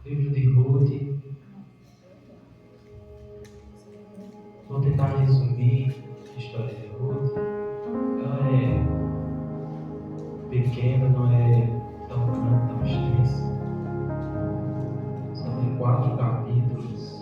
livro de Ruth. Vou tentar resumir a história de Ruth. Ela é pequena, não é tão grande, tão extensa. Só tem 4 capítulos.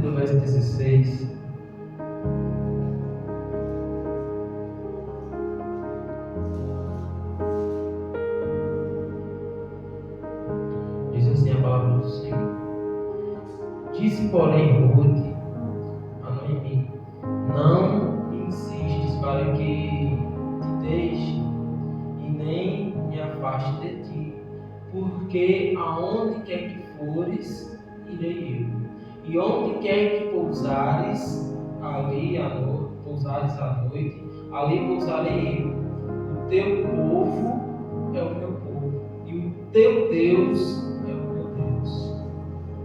Do verso 16. Diz assim a palavra do Senhor. Disse, porém, Ruth a Noemi: não insistes para que te deixe e nem me afaste de ti, porque aonde quer que fores, irei eu. E onde quer que pousares à noite, ali pousarei eu. O teu povo é o meu povo, e o teu Deus é o meu Deus.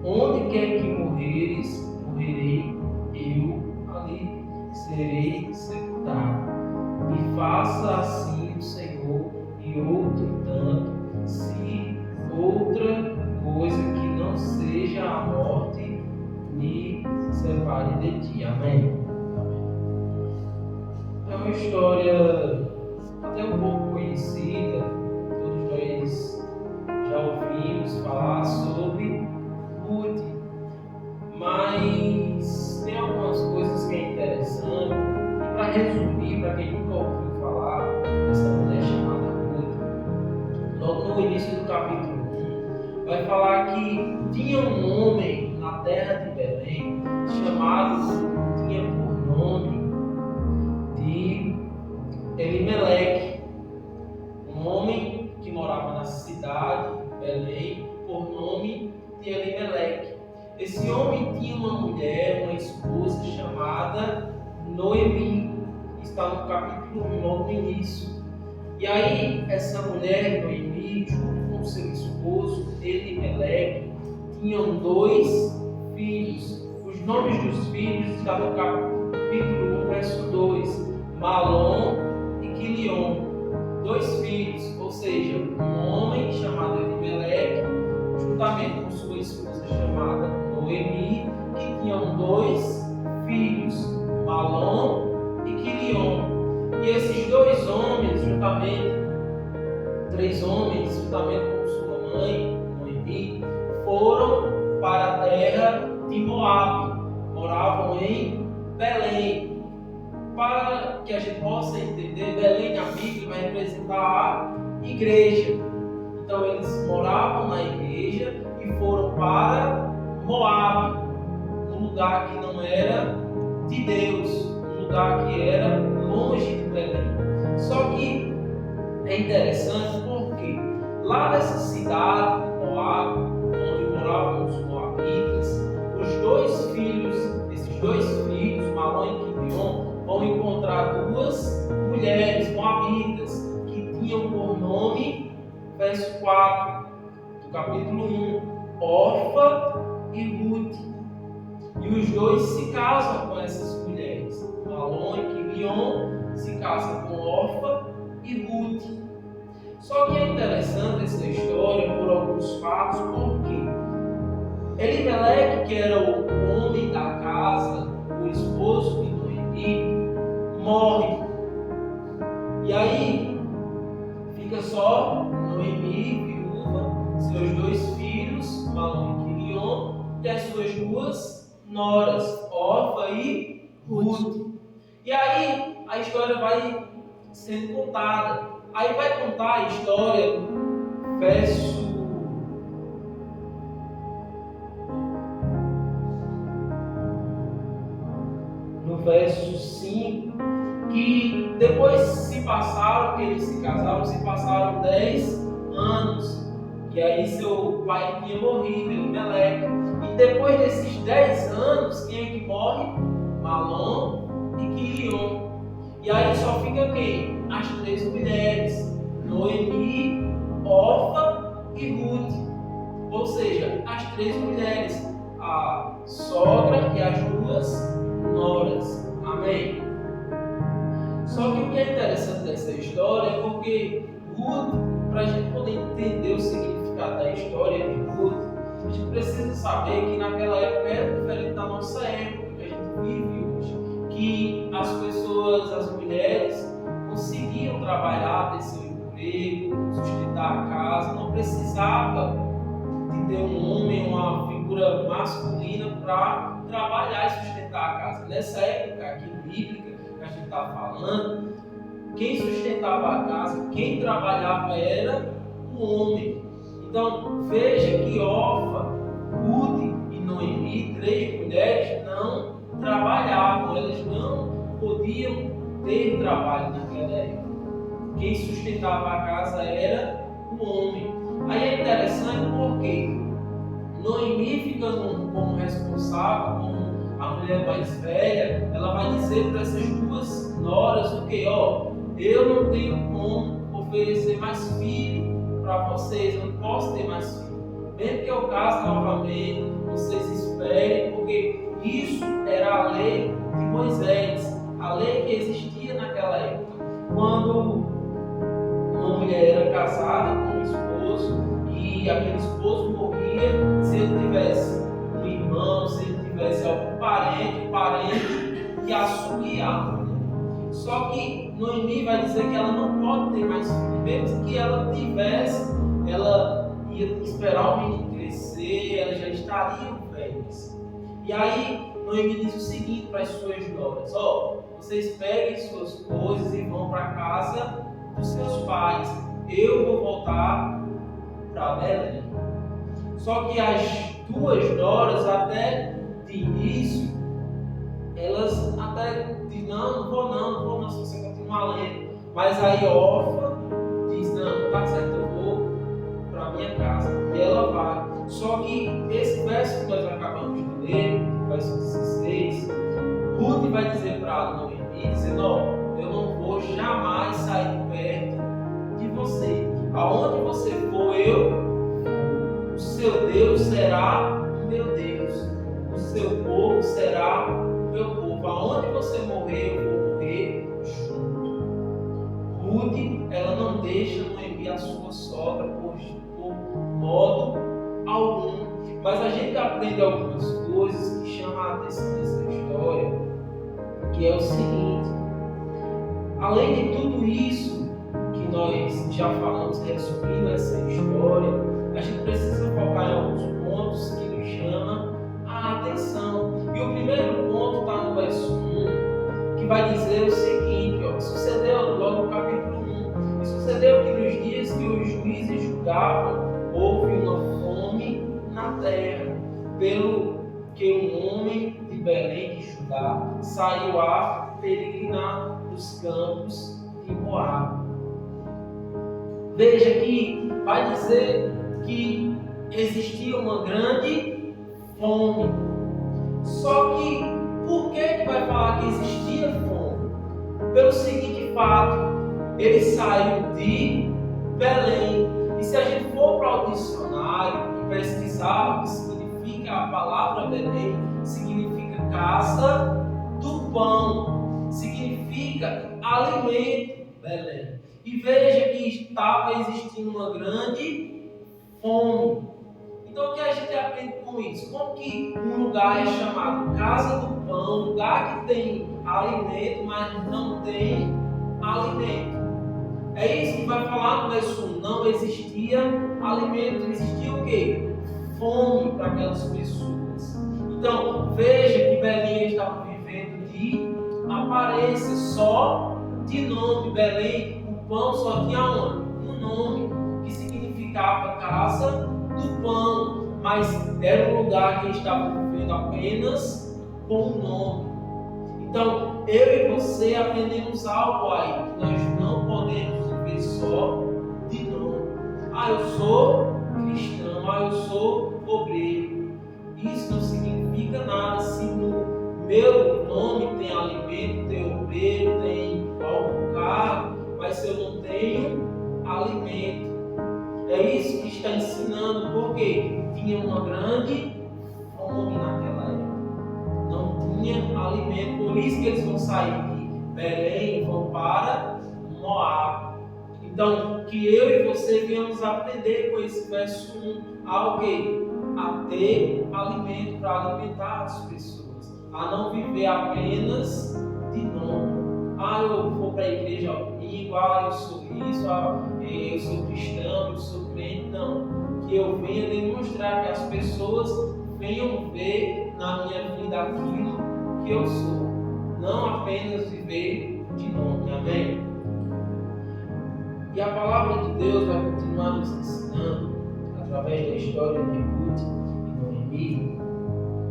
Onde quer que morreres, morrerei eu ali, serei sepultado. E faça assim o Senhor, e outro tanto, se outra coisa que não seja a morte me separe de ti. Amém? É uma história até um pouco conhecida, todos nós já ouvimos falar sobre Ruth, mas tem algumas coisas que é interessante, e para resumir, para quem nunca ouviu falar dessa mulher chamada Ruth, logo no início do capítulo 1, vai falar que tinha um homem na terra de Belém, tinha por nome de Elimeleque, um homem que morava na cidade de Belém, por nome de Elimeleque. Esse homem tinha uma mulher, uma esposa chamada Noemi, está no capítulo 1, logo no início. E aí, essa mulher, Noemi, junto com seu esposo Elimeleque, tinham 2 filhos. Os nomes dos filhos estão no capítulo 1, verso 2. Malom e Quilion. 2 filhos, ou seja, um homem chamado Elimeleque, juntamente com sua esposa chamada Noemi, que tinham 2 filhos, Malom e Quilion. E esses 2 homens, juntamente, 3 homens, juntamente com sua mãe, Noemi, foram para a terra de Moabe, moravam em Belém. Para que a gente possa entender, Belém na Bíblia vai representar a igreja. Então eles moravam na igreja e foram para Moabe, um lugar que não era de Deus, um lugar que era longe de Belém. Só que é interessante porque lá nessa cidade, Moabe, onde moravam os moabitas, esses dois filhos, Malom e Quilion, vão encontrar 2 mulheres moabitas que tinham por nome, verso 4 do capítulo 1, Orfa e Ruth. E os 2 se casam com essas mulheres. Malom e Quilion se casam com Orfa e Ruth. Só que é interessante essa história por alguns fatos, porque Elimeleque, que era o homem da casa, o esposo de Noemi, morre. E aí fica só Noemi, viúva, seus 2 filhos, Malom e Quilion, e as suas 2 noras, Orfa e Ruth. E aí a história vai sendo contada. Aí vai contar a história, no verso 5, que depois que eles se casaram, se passaram 10 anos. que aí seu pai tinha morrido, Elimeleque. E depois desses 10 anos, quem é que morre? Malom e Quilion. E aí só fica quem? As 3 mulheres, Noemi, Orfa e Ruth. Ou seja, as 3 mulheres, a sogra e as 2 noras. Amém? Só que o que é interessante dessa história é porque Ruth, para a gente poder entender o significado da história de Ruth, a gente precisa saber que naquela época era diferente da nossa época que a gente vive hoje. Que as pessoas, as mulheres, conseguiam trabalhar, ter seu emprego, sustentar a casa, não precisava de ter um homem, uma figura masculina para trabalhar e sustentar a casa. Nessa época aqui bíblica que a gente está falando, quem sustentava a casa, quem trabalhava era o homem. Então veja que Orfa, Ruth e Noemi, 3 mulheres, não trabalhavam, elas não podiam ter trabalho naquela época. Quem sustentava a casa era o homem. Aí é interessante porque Noemi, ficando como responsável, como a mulher mais velha, ela vai dizer para essas 2 noras o que? Eu não tenho como oferecer mais filho para vocês, eu não posso ter mais filho. Mesmo que eu case novamente, vocês esperem, porque isso era a lei de Moisés, a lei que existia naquela época. Quando uma mulher era casada com um esposo e aquele esposo morria, se ele tivesse um irmão, se ele tivesse algum parente que assumia a mulher. Só que Noemi vai dizer que ela não pode ter mais filho, mesmo que ela tivesse, ela ia esperar o menino crescer, elas já estariam velhas. E aí Noemi diz o seguinte para as suas noras: vocês peguem suas coisas e vão para a casa dos seus pais. Eu vou voltar para Belém. Só que as 2 noras, até de início, elas até dizem: não vou não, se você continuar lendo. Mas aí Orfa diz: não, tá certo, eu vou para minha casa. E ela vai. Só que esse verso que nós acabamos de ler, verso 16, Ruth vai dizer para Noemi, dizendo: eu não vou jamais sair perto de você. Aonde você for, o seu Deus será o meu Deus, o seu povo será o meu povo. Aonde você morrer, eu vou morrer junto. Ruth, ela não deixa Noemi a sua sogra por modo algum. Mas a gente aprende algumas coisas que chamam a atenção dessa história, que é o seguinte: além de tudo isso que nós já falamos, resumindo essa história, a gente precisa focar em alguns pontos que nos chamam a atenção. E o primeiro ponto está no verso 1, que vai dizer o seguinte: sucedeu logo no capítulo 1, e sucedeu que nos dias que os juízes julgavam, houve uma fome na terra, pelo que um homem de Belém de Judá saiu a peregrinar nos campos de Moabe. Veja que vai dizer que existia uma grande fome. Só que por que vai falar que existia fome? Pelo seguinte fato: ele saiu de Belém. E se a gente for para o dicionário e pesquisar o que significa a palavra Belém, significa casa do pão, significa alimento, Belém. E veja que estava existindo uma grande fome. Então o que a gente aprende com isso? Como que um lugar é chamado casa do pão, lugar que tem alimento, mas não tem alimento? É isso que vai falar no verso 1. Não existia alimento, existia o quê? Fome para aquelas pessoas. Então, veja que Belém estava vivendo de aparência, só de nome. Belém, o pão só tinha um nome, que significava casa do pão. Mas era um lugar que estava vivendo apenas com o nome. Então, eu e você aprendemos algo aí, que nós não podemos viver só de nome. Eu sou eu sou obreiro. Isso não significa nada se no meu nome tem alimento, tem obreiro, tem algum cargo, mas se eu não tenho alimento. É isso que está ensinando, porque tinha uma grande fome naquela época. Não tinha alimento, por isso que eles vão sair de Belém e vão para Moab. Então, que eu e você venhamos aprender com esse verso 1 a ter alimento para alimentar as pessoas, a não viver apenas de nome. Eu vou para a igreja ao domingo, eu sou isso, eu sou cristão, eu sou crente. Não, que eu venha demonstrar, que as pessoas venham ver na minha vida aquilo que eu sou, não apenas viver de nome. Amém? E a palavra de Deus vai continuar nos ensinando, através da história de Ruth e Noemi,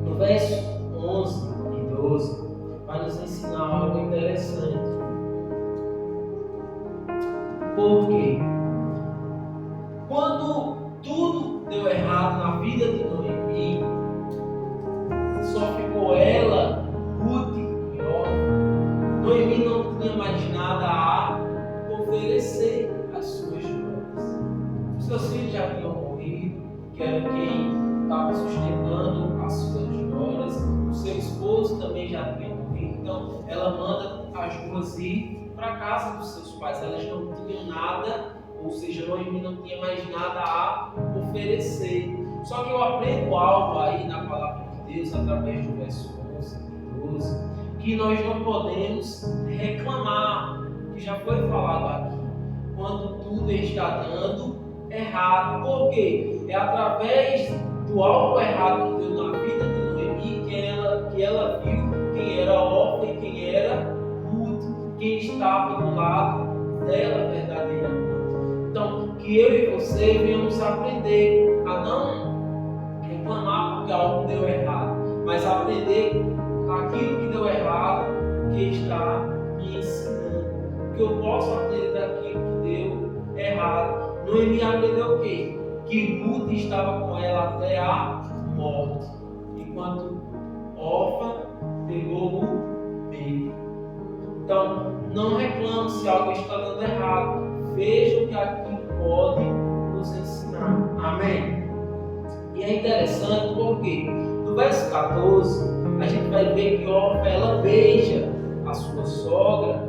no verso 11 e 12, vai nos ensinar algo interessante. Porque quando tudo deu errado na vida de Noemi, só ficou ela, Ruth e Orfa. Noemi não tinha mais nada a oferecer às suas noras. Os seus filhos já haviam morrido, que era quem estava sustentando as suas noras. O seu esposo também já tinha morrido. Então ela manda as duas ir para a casa dos seus pais. Elas não tinham nada, ou seja, Noemi não tinha mais nada a oferecer. Só que eu aprendo algo aí na palavra de Deus, através do verso 11 e 12, que nós não podemos reclamar, que já foi falado aqui, quando tudo está dando errado. Por quê? É através do algo errado que deu na vida de Noemi que ela viu quem era Orfa e quem era Ruth, quem estava do lado dela verdadeiramente. Então, que eu e você venhamos aprender a não reclamar porque algo deu errado, mas aprender aquilo que deu errado, que está me ensinando. Que eu posso aprender daquilo que deu errado. Noemi aprendeu o quê? Que Ruth estava com ela até a morte, enquanto Orfa pegou o bebê. Então, não reclame se algo está dando errado. Veja o que aquilo pode nos ensinar. Amém? E é interessante porque no verso 14 a gente vai ver que Orfa, ela beija a sua sogra,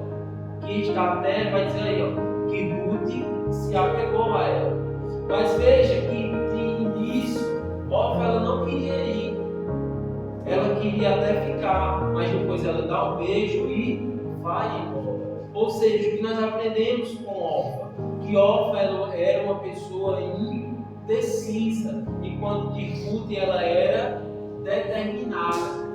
que está até, vai dizer aí, que Ruth se apegou a ela. Mas veja que de início Orfa, ela não queria ir. Ela queria até ficar, mas depois ela dá um beijo e vai embora. Ou seja, o que nós aprendemos com Orfa, que Orfa era uma pessoa indecisa, enquanto que Ruth ela era determinada.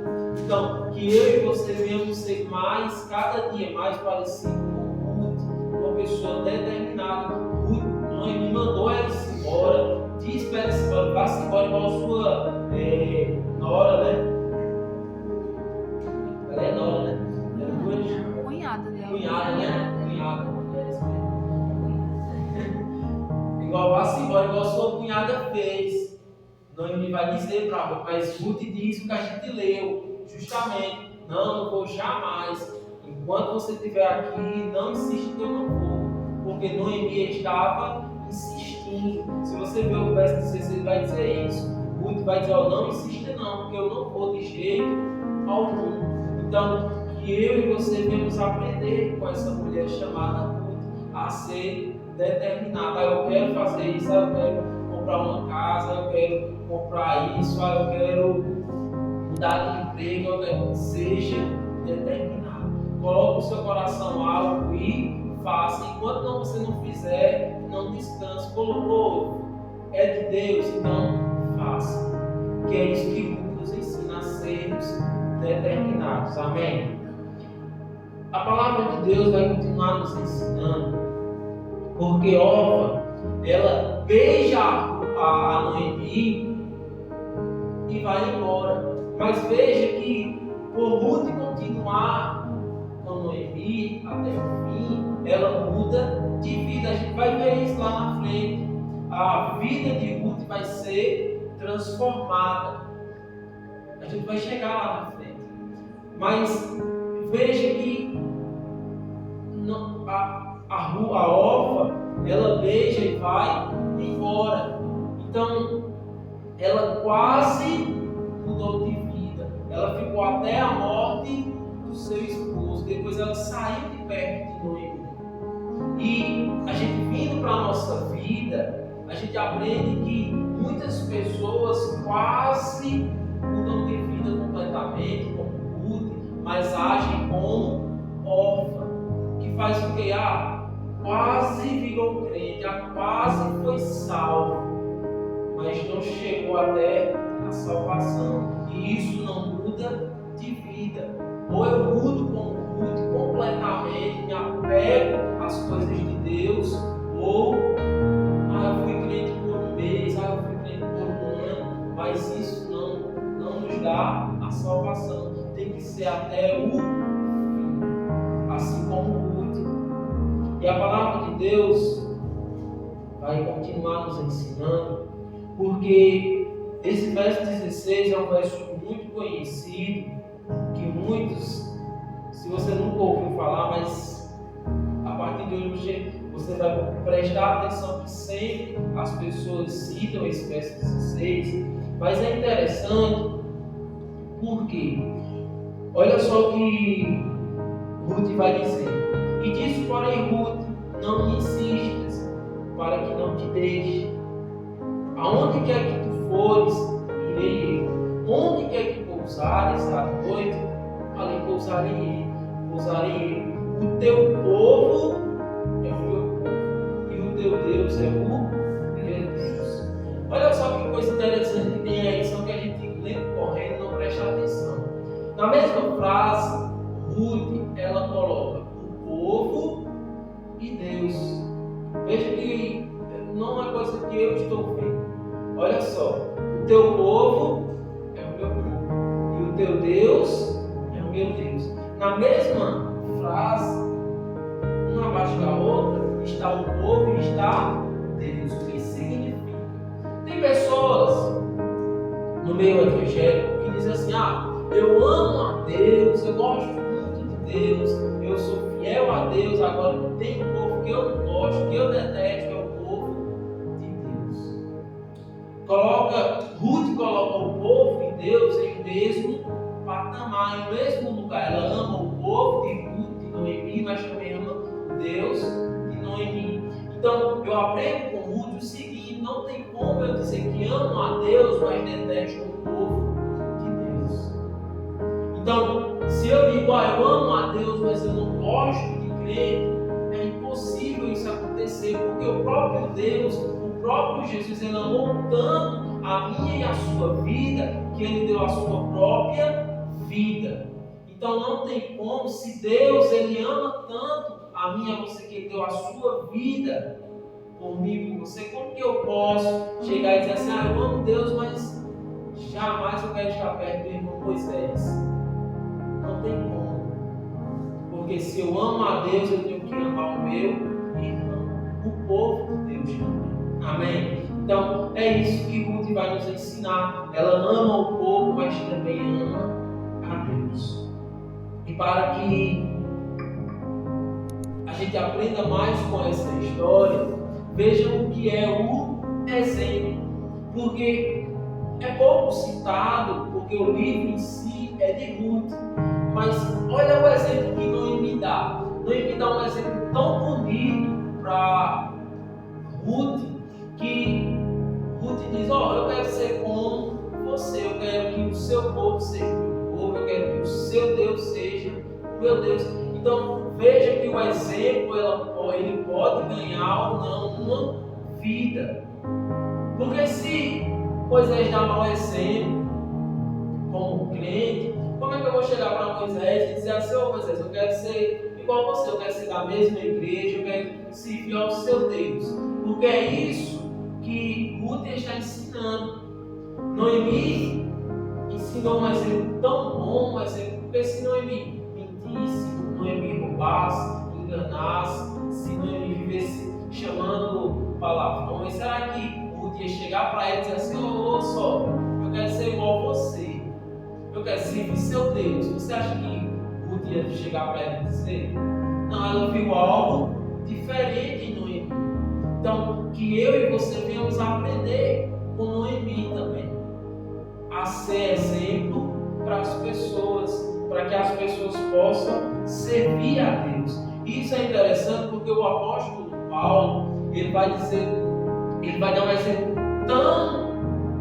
Então, que eu e você venhamos ser mais, cada dia mais parecido com Ruth, uma pessoa determinada. Ruth, Noemi mandou ela se embora, disse para ela se embora, vá-se embora igual a sua nora, né? Ela é nora, né? Cunhada dela. Cunhada, né? Cunhada. Igual vá-se embora, igual a sua cunhada fez. Noemi vai dizer para Ruth, mas Ruth diz o que a gente leu, justamente, não vou jamais. Enquanto você estiver aqui, não insiste que eu não vou. Porque Noemi estava insistindo. Se você ver o verso 16, vai dizer isso. Ruth vai dizer, não insista não, porque eu não vou de jeito algum. Então, que eu e você devemos aprender com essa mulher chamada Ruth a ser determinada. Eu quero fazer isso, eu quero comprar uma casa, eu quero comprar isso, eu quero mudar de emprego, eu quero. Seja determinado. Coloque o seu coração alto e faça. Enquanto você não fizer, não descanse. Colocou, é de Deus, então faça. Que é isso que nos ensina a sermos determinados. Amém? A palavra de Deus vai continuar nos ensinando, porque Orfa, ela beija a Noemi e vai embora. Mas veja que por Ruth continuar com Noemi até o fim, ela muda de vida. A gente vai ver isso lá na frente. a vida de Ruth vai ser transformada. A gente vai chegar lá na frente. Mas veja que a órfã, ela beija e vai embora. Então, ela quase mudou de vida. Ela ficou até a morte do seu esposo. Depois ela saiu de perto de Noemi. E a gente vindo para a nossa vida, a gente aprende que muitas pessoas quase mudam de vida completamente, como Ruth, mas agem como órfã, que faz com que quase virou crente, quase foi salvo, mas não chegou até a salvação. E isso não muda de vida. Ou eu mudo como Ruth completamente, me apego às coisas de Deus, ou eu fui crente por um mês, eu fui crente por um ano, mas isso não nos dá a salvação. Tem que ser até o fim, assim como Ruth. E a palavra de Deus vai continuar nos ensinando, porque esse verso 16 é um verso muito conhecido, que muitos, se você nunca ouviu falar, mas a partir de hoje você vai prestar atenção que sempre as pessoas citam esse verso 16, mas é interessante porque olha só o que Ruth vai dizer. E disse, porém, Ruth, não me insistas, para que não te deixe. Aonde quer que tu fores, irei eu. Onde quer que pousares à noite, ali pousarei eu. O teu povo é o meu povo, e o teu Deus é o meu Deus. Olha só que coisa interessante que tem aí, só que a gente lê correndo e não presta atenção. Na mesma frase, Ruth, ela coloca o povo e Deus. Veja que não é coisa que eu estou vendo. Olha só, o teu povo é o meu povo, e o teu Deus é o meu Deus. Na mesma frase, uma abaixo da outra, está o povo e está Deus. O que significa? Tem pessoas no meio evangélico que dizem assim: eu amo a Deus, eu gosto muito de Deus, eu sou fiel a Deus. Agora tem um povo que eu não gosto, que eu detesto, é o povo de Deus. Ruth coloca o povo e Deus em mesmo patamar, em mesmo lugar. Ela ama o povo de Ruth, de Noemi, mas também ama Deus de Noemi. Então eu aprendo com Ruth o seguinte: não tem como eu dizer que amo a Deus, mas detesto o povo de Deus. Então, se eu digo, eu amo a Deus, mas eu não gosto de crente, é impossível isso acontecer, porque o próprio Deus, o próprio Jesus, ele amou tanto a minha e a sua vida, que ele deu a sua própria vida. Então não tem como, se Deus ele ama tanto a mim e a você, que ele deu a sua vida comigo e com você, como que eu posso chegar e dizer assim: eu amo Deus, mas jamais eu quero estar perto do irmão Moisés? Não tem como. Porque se eu amo a Deus, eu tenho que amar o meu irmão, o povo de Deus também. Amém? Então, é isso que Ruth vai nos ensinar. Ela ama o povo, mas também ama a Deus. E para que a gente aprenda mais com essa história, vejam o que é o exemplo. Porque é pouco citado, porque o livro em si é de Ruth. Mas olha o exemplo que Noemi dá. Noemi dá um exemplo tão bonito para Ruth, que Ruth diz: eu quero ser como você, eu quero que o seu povo seja o meu povo, eu quero que o seu Deus seja o meu Deus. Então veja que o exemplo ele pode ganhar ou não uma vida. Porque se Moisés dá mau exemplo como crente, como é que eu vou chegar para Moisés e dizer assim: Moisés, eu quero ser igual a você, eu quero ser da mesma igreja, eu quero servir ao seu Deus? Porque é isso que Ruth está ensinando. Noemi ensinou um exemplo tão bom, um exemplo, porque se Noemi mentisse, Noemi roubasse, enganasse, se Noemi vivesse chamando palavrão, mas será que Ruth ia chegar para ele e dizer assim: ô sogra, eu quero ser igual a você, eu quero servir seu Deus? Você acha que Ruth ia chegar para ele e dizer? Não, ela viu algo diferente em Noemi. Então, que eu e você venhamos a aprender com Noemi também, a ser exemplo para as pessoas, para que as pessoas possam servir a Deus. Isso é interessante porque o apóstolo Paulo, ele vai dar um exemplo tão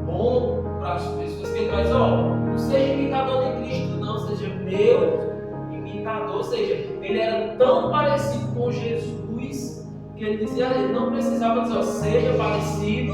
bom para as pessoas, que ele vai dizer: não seja imitador de Cristo, não, seja meu imitador. Ou seja, ele era tão parecido com Jesus que ele dizia, ele não precisava dizer: seja parecido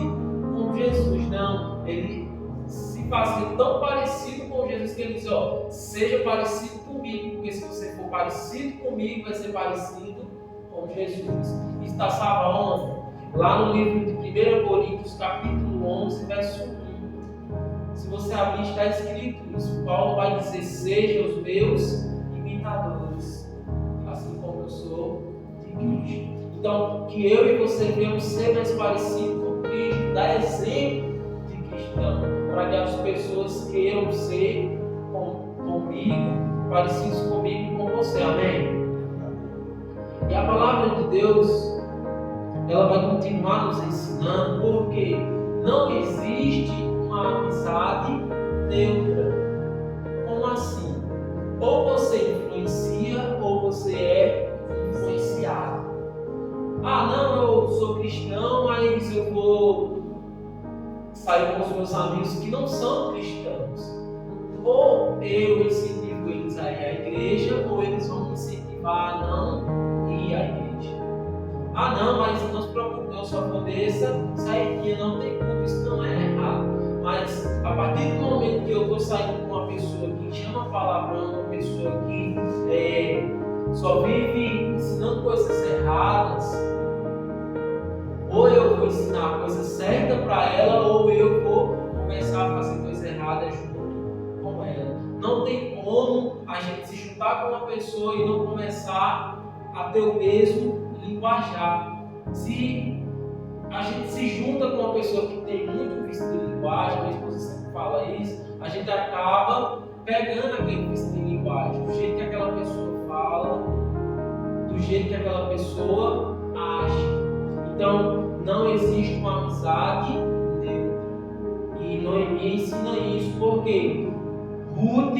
com Jesus. Não, ele se fazia tão parecido com Jesus que ele dizia: seja parecido comigo, porque se você for parecido comigo, vai ser parecido com Jesus. Está salvo lá no livro de 1 Coríntios, capítulo 11, verso 1. Se você abrir, está escrito isso. Paulo vai dizer: sejam os meus imitadores, assim como eu sou de Cristo. Então, que eu e você venhamos ser mais parecidos com Cristo, dar exemplo de cristão, para que as pessoas queiram ser comigo, parecidos comigo e com você. Amém? E a palavra de Deus, ela vai continuar nos ensinando, porque não existe uma amizade neutra. Como assim? Ou você influencia, ou você é influenciado. Ah, não, eu sou cristão, mas eu vou sair com os meus amigos que não são cristãos. Ou eu incentivo eles a ir à igreja, ou eles vão me incentivar a não ir à igreja. Ah, não, mas não se preocupe, eu só aconteça sair, não tem culpa, isso não é errado. Mas a partir do momento que eu estou saindo com uma pessoa que chama palavrão, uma pessoa que só vive ensinando coisas erradas, ou eu vou ensinar a coisa certa para ela, ou eu vou começar a fazer coisa errada junto com ela. Não tem como a gente se juntar com uma pessoa e não começar a ter o mesmo linguajar. Se a gente se junta com uma pessoa que tem muito vício de linguagem, a esposa sempre fala isso, a gente acaba pegando aquele vício de linguagem, do jeito que aquela pessoa fala, do jeito que aquela pessoa age. Então, não existe uma amizade neutra. E Noemi ensina isso porque Ruth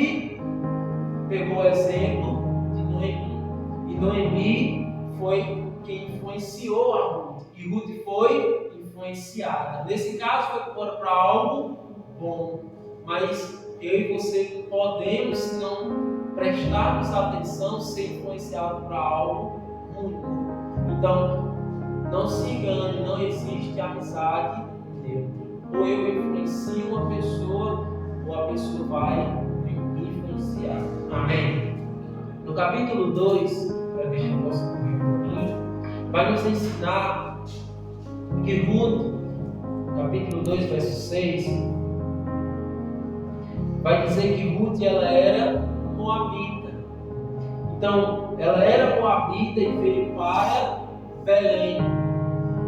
pegou o exemplo de Noemi. E Noemi foi quem influenciou a Ruth. E Ruth foi influenciada. Nesse caso, foi para algo bom. Mas eu e você podemos, se não prestarmos atenção, ser influenciados para algo ruim. Então, não se engane, não existe amizade neutra. Ou eu influencio uma pessoa, ou a pessoa vai me influenciar. Amém? No capítulo 2, para que a gente possa ouvir um pouquinho, vai nos ensinar que Ruth, capítulo 2, verso 6, vai dizer que Ruth ela era moabita. Então, ela era moabita e veio para Belém,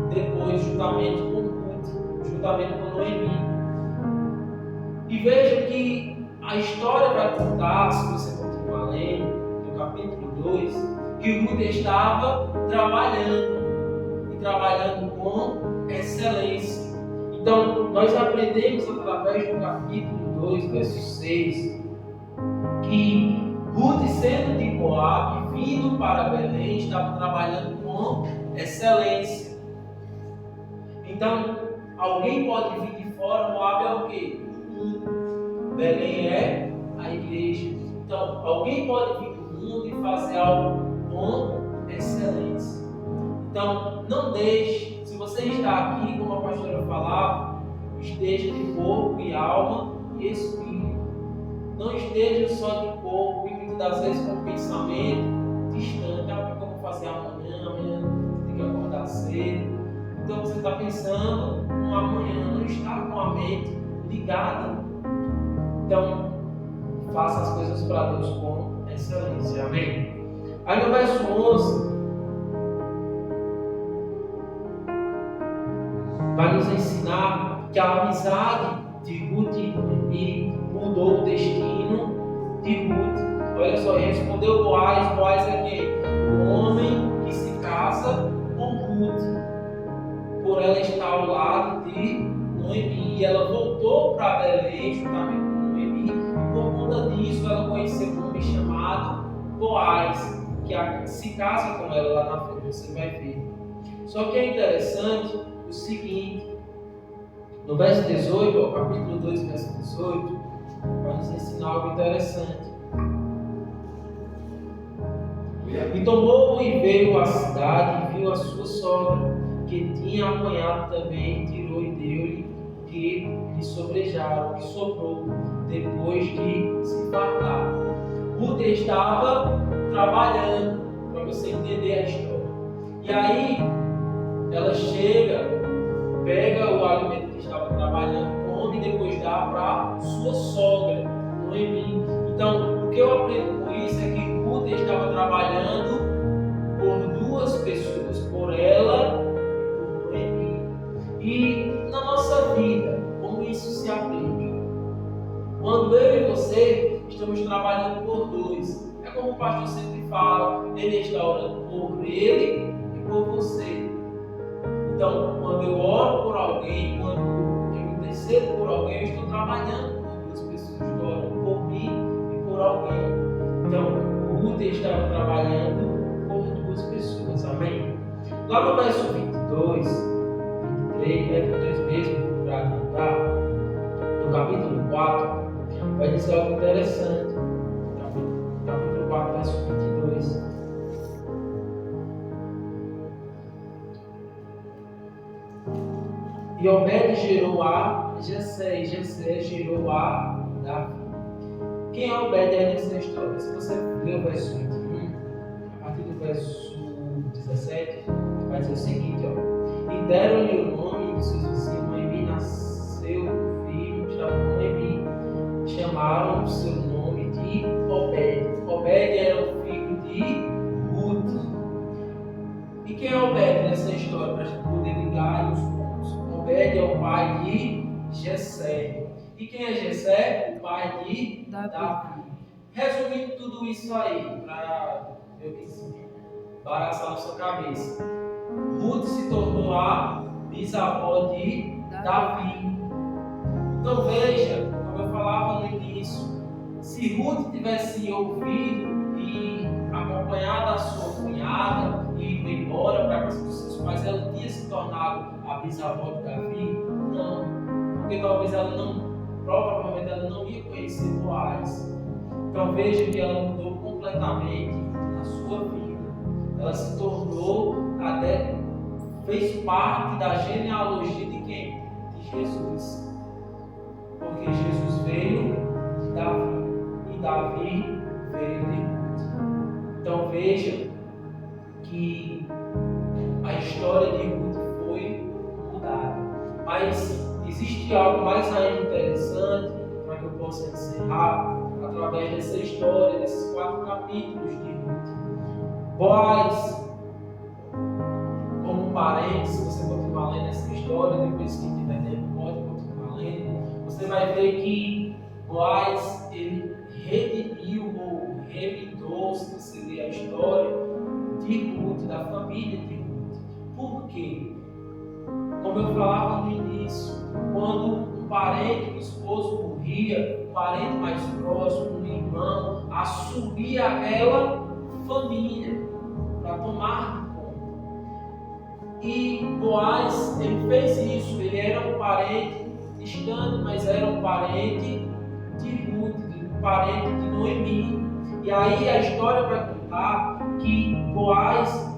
depois juntamente com Ruth, juntamente com Noemi. E veja que a história vai contar, se você continuar lendo, no capítulo 2, que Ruth estava trabalhando, e trabalhando com excelência. Então, nós aprendemos através do capítulo 2, verso 6, que Ruth, sendo de Moab, vindo para Belém, estava trabalhando com excelência. Então, alguém pode vir de fora. Moab é o quê? Belém é a igreja. Então, alguém pode vir do mundo e fazer algo com excelência. Então, não deixe, se você está aqui, como a pastora falava, esteja de corpo e alma e espírito. Não esteja só de corpo e muitas das vezes com o pensamento distante. Ah, o que eu vou fazer amanhã? Amanhã tem que acordar cedo. Então você está pensando no amanhã, não está com a mente ligada. Então, faça as coisas para Deus com excelência. Amém? Aí no verso 11, vai nos ensinar que a amizade de Ruth e Noemi mudou o destino de Ruth. Olha só, respondeu Boaz. Boaz é quem? O homem que se casa com Ruth, por ela estar ao lado de Noemi. E ela voltou para Belém juntamente com Noemi, e por conta disso ela conheceu um homem chamado Boaz, que se casa com ela lá na frente, você vai ver. Só que é interessante o seguinte, no verso 18, capítulo 2, verso 18, vai nos ensinar algo interessante. E tomou e veio à cidade e viu a sua sogra, que tinha apanhado também, tirou e deu-lhe que lhe sobrejaram, que sobrou, depois de se fartar. Ruth estava trabalhando, para você entender a história. E aí, ela chega, pega o alimento que estava trabalhando, come e depois dá para sua sogra, Noemi. Então, o que eu aprendo com isso é que Ruth estava trabalhando por duas pessoas, por ela e por Noemi. E na nossa vida, como isso se aplica? Quando eu e você estamos trabalhando por dois, é como o pastor sempre fala, ele está orando por ele e por você. Então, quando eu oro por alguém, quando eu intercedo por alguém, eu estou trabalhando por duas pessoas, estou orando por mim e por alguém. Então, Ruth estava trabalhando por duas pessoas, amém? Lá no verso 22, 23 mesmo, para adiantar, no capítulo 4, vai dizer algo interessante. Capítulo 4, verso 22. E Obed gerou a Jessé, e Jessé gerou a Davi. Quem é Obed aí nessa história? Se você ler o verso 21, a partir do verso 17, vai dizer o seguinte, ó. E deram-lhe o nome de seus vizinhos. Noemi nasceu um filho, estava com Noemi. Chamaram o seu nome de Obed. Obed era o filho de Ruth. E quem é Obed nessa história? Para a gente poder ligar os pontos. Obed é o pai de Jessé. E quem é Jessé? O pai de Davi. Resumindo tudo isso aí, para embaraçar a sua cabeça. Ruth se tornou a bisavó de Davi. Então veja, como eu falava no início, se Ruth tivesse ouvido e acompanhado a sua cunhada e ido embora para a casa dos seus pais, ela tinha se tornado a bisavó de Davi? Não, porque talvez provavelmente ela não ia conhecer Boaz. Então veja que ela mudou completamente a sua vida. Ela se tornou, fez parte da genealogia de quem? De Jesus. Porque Jesus veio de Davi e Davi veio de Ruth. Então veja que a história de Ruth foi mudada. Mas existe algo mais ainda interessante para que eu possa encerrar através dessa história, desses 4 capítulos de Ruth. Boaz, como parente, se você continuar lendo essa história, depois que tiver tempo, pode continuar lendo, você vai ver que Boaz, ele redimiu ou remidou, se você ler a história, de Ruth, da família de Ruth. Por quê? Como eu falava no início, quando um parente do esposo morria, um parente mais próximo, um irmão, assumia aquela família para tomar de conta. E Boaz, ele fez isso. Ele era um parente distante, mas era um parente de Ruth, um parente de Noemi. E aí a história vai contar que Boaz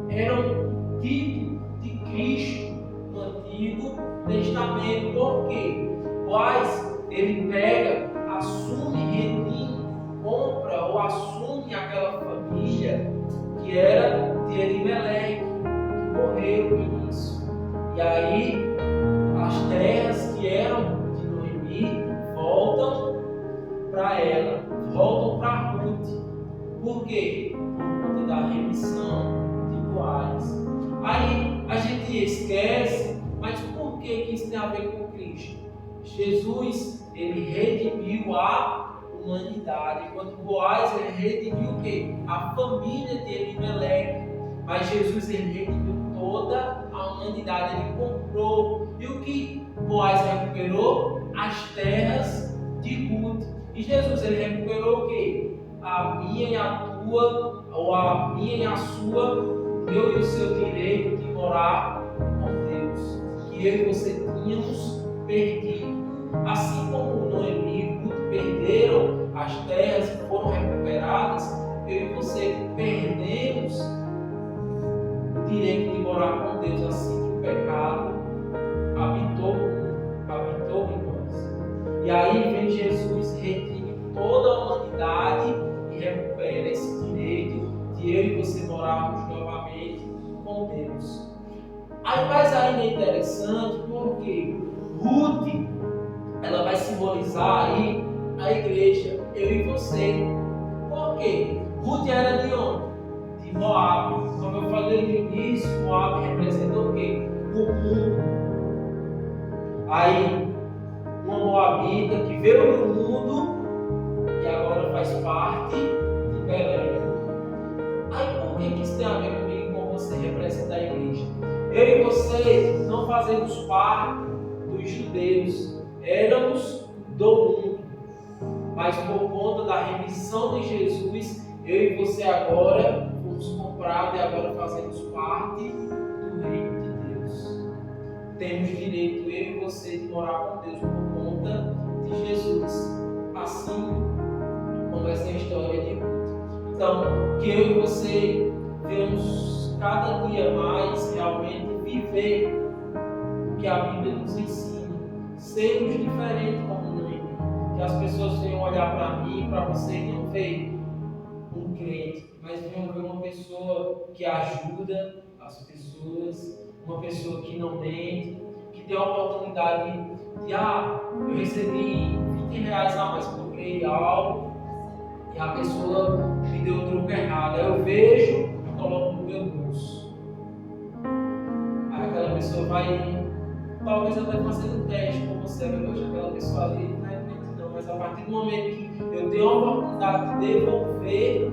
era um tipo de Cristo no Antigo Testamento. Por quê? Boaz, ele pega, assume, redime, compra ou assume aquela família que era de Elimeleque, que morreu no início. E aí as terras que eram de Noemi voltam para ela, voltam para Ruth. Por quê? Por conta da remissão de Boaz. Aí a gente esquece, Mas por que isso tem a ver com Cristo? Jesus, ele redimiu a humanidade, enquanto Boaz, ele redimiu o quê? A família de Elimeleque. Mas Jesus, ele redimiu toda a humanidade, ele comprou. E o que Boaz recuperou? As terras de Ruth. E Jesus, ele recuperou o quê? A minha e a tua, ou a minha e a sua, o meu e o seu direito de morar com Deus, que eu e você tínhamos perdido. Assim como Noemi e Ruth perderam as terras que foram recuperadas, eu e você perdemos o direito de morar com Deus, assim que o pecado habitou em nós. E aí vem Jesus, redime toda a humanidade e recupera esse direito de eu e você morarmos novamente com Deus. Mas ainda é interessante porque Ruth, ela vai simbolizar aí a igreja, eu e você. Por quê? Ruth era de onde? De Moab. Como eu falei no início, Moab representa o quê? O mundo. Aí, uma moabita que veio do mundo e agora faz parte de Belém. Aí, por que isso tem a ver comigo, com você representa a igreja? Eu e você não fazemos parte dos judeus, éramos do mundo, mas por conta da remissão de Jesus, eu e você agora fomos comprados e agora fazemos parte do reino de Deus. Temos direito, eu e você, de morar com Deus por conta de Jesus, assim como essa é a história de Ruth. Então, que eu e você venhamos cada dia mais realmente viver o que a Bíblia nos ensina, sermos diferentes como Noemi, que as pessoas venham olhar para mim, para você e não ver um crente, mas venham ver uma pessoa que ajuda as pessoas, uma pessoa que não mente, que tem a oportunidade de eu recebi R$20 a mais, comprei algo e a pessoa me deu o troco errado. Aí eu vejo e coloco no meu bolso. Aí aquela pessoa vai, talvez até fazendo um teste com você, mas hoje aquela pessoa ali não é crente não, mas a partir do momento que eu tenho a oportunidade de devolver,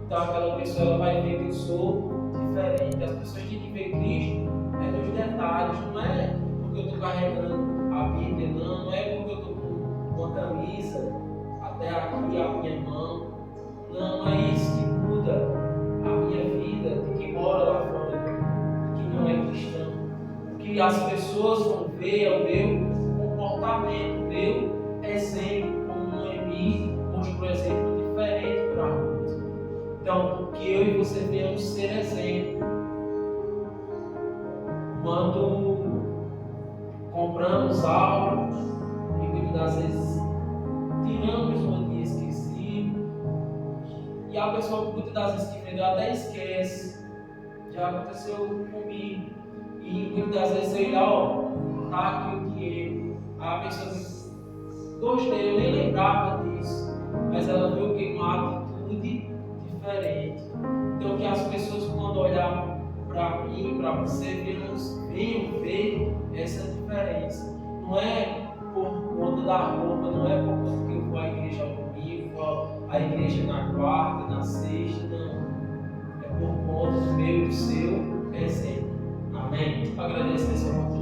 então aquela pessoa ela vai ver que eu sou diferente. As pessoas têm que ver Cristo nos detalhes, não é porque eu estou carregando a Bíblia, não é porque eu estou com uma camisa até aqui a minha mão, não é isso que muda a minha vida, de quem mora lá fora, de quem não é cristão. O que as pessoas vão ver é o meu comportamento, o meu exemplo, como Noemi mostrou um exemplo diferente para Ruth. Então, que eu e você venhamos ser exemplo. Quando compramos algo e muitas das vezes tiramos uma dia esquecido e a pessoa muitas das vezes que vendeu até esquece. Já aconteceu comigo e muitas das vezes eu ir tá aqui o dinheiro, a pessoa diz, gostei, eu nem lembrava disso, mas ela viu que uma atitude diferente. Então que as pessoas quando olhar para mim, para você, venham ver essa diferença. Não é por conta da roupa, não é por conta que eu vou à igreja ao domingo, vou à igreja na quarta, na sexta, não. É por conta do meu e do seu exemplo. Amém? Agradeço essa oportunidade.